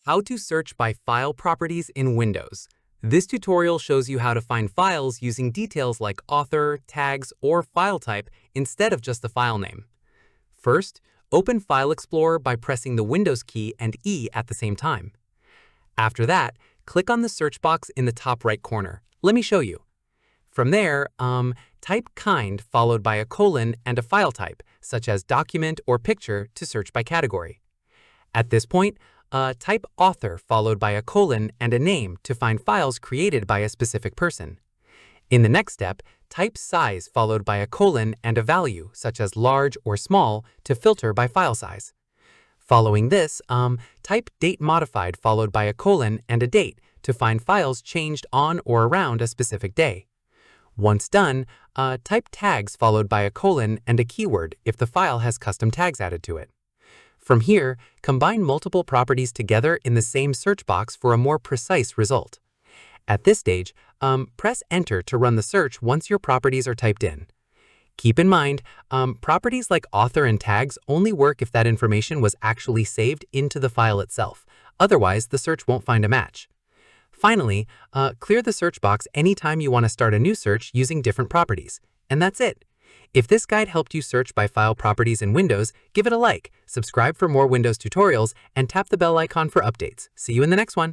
How to search by file properties in Windows. This tutorial shows you how to find files using details like author, tags, or file type instead of just the file name. First, open File Explorer by pressing the Windows key and E at the same time. After that, click on the search box in the top right corner. Let me show you. From there, type kind followed by a colon and a file type, such as document or picture, to search by category. At this point, type author followed by a colon and a name to find files created by a specific person. In the next step, type size followed by a colon and a value, such as large or small, to filter by file size. Following this, type date modified followed by a colon and a date to find files changed on or around a specific day. Once done, type tags followed by a colon and a keyword if the file has custom tags added to it. From here, combine multiple properties together in the same search box for a more precise result. At this stage, press Enter to run the search once your properties are typed in. Keep in mind, properties like author and tags only work if that information was actually saved into the file itself. Otherwise, the search won't find a match. Finally, clear the search box anytime you want to start a new search using different properties. And that's it. If this guide helped you search by file properties in Windows, give it a like, subscribe for more Windows tutorials, and tap the bell icon for updates. See you in the next one.